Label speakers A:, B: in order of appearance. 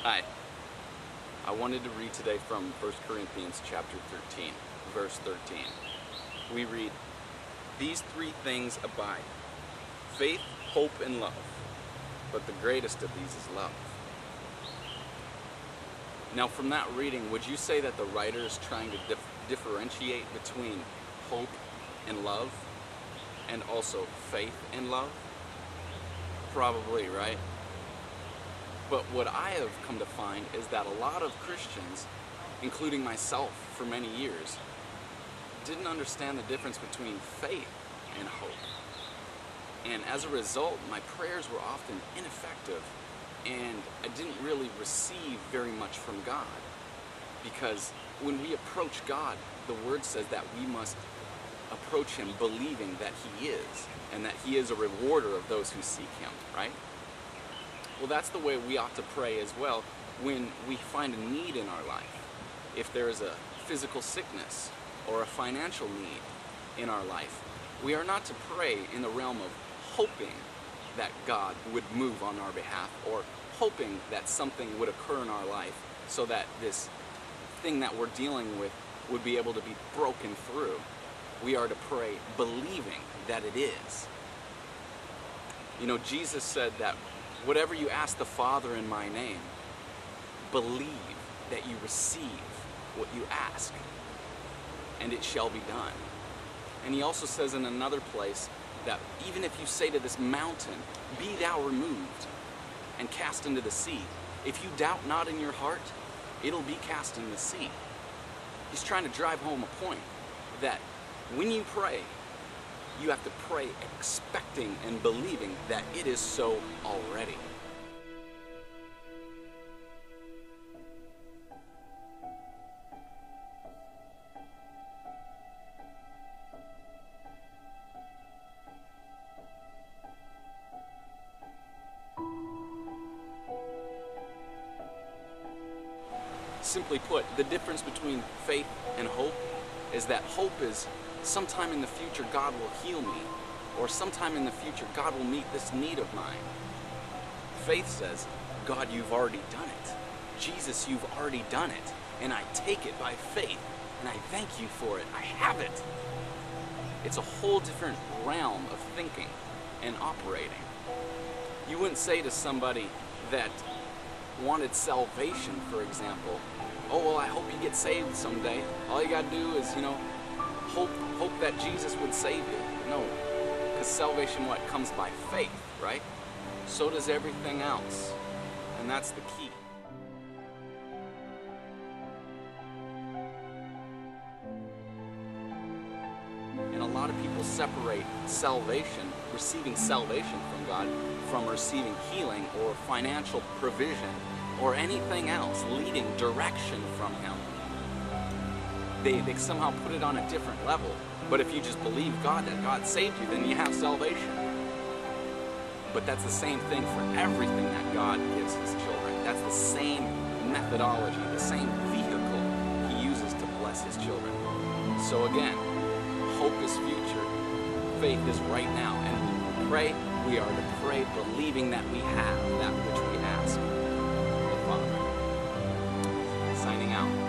A: Hi. I wanted to read today from 1 Corinthians chapter 13, verse 13. We read, "These three things abide, faith, hope, and love, but the greatest of these is love." Now from that reading, would you say that the writer is trying to differentiate between hope and love, and also faith and love? Probably, right? But what I have come to find is that a lot of Christians, including myself for many years, didn't understand the difference between faith and hope. And as a result, my prayers were often ineffective, and I didn't really receive very much from God. Because when we approach God, the Word says that we must approach Him believing that He is, and that He is a rewarder of those who seek Him, right? Well, that's the way we ought to pray as well when we find a need in our life. If there is a physical sickness or a financial need in our life, we are not to pray in the realm of hoping that God would move on our behalf, or hoping that something would occur in our life so that this thing that we're dealing with would be able to be broken through. We are to pray believing that it is. You know, Jesus said that whatever you ask the Father in my name, believe that you receive what you ask, and it shall be done. And He also says in another place that even if you say to this mountain, "Be thou removed and cast into the sea," if you doubt not in your heart, it'll be cast in the sea. He's trying to drive home a point that when you pray, you have to pray expecting and believing that it is so already. Simply put, the difference between faith and hope is that hope is sometime in the future God will heal me, or sometime in the future God will meet this need of mine. Faith says, God, you've already done it. Jesus, you've already done it, and I take it by faith, and I thank you for it. I have it. It's a whole different realm of thinking and operating. You wouldn't say to somebody that wanted salvation, for example, "Oh, well, I hope you get saved someday. All you gotta do is, hope that Jesus would save you." No, because salvation, comes by faith, right? So does everything else, and that's the key. And a lot of people separate salvation, receiving salvation from God, from receiving healing or financial provision or anything else leading direction from Him. They somehow put it on a different level. But if you just believe God, that God saved you, then you have salvation. But that's the same thing for everything that God gives His children. That's the same methodology, the same vehicle He uses to bless His children. So again, hope is future, faith is right now. And when we pray, we are to pray believing that we have that which we ask. The Father. Signing out.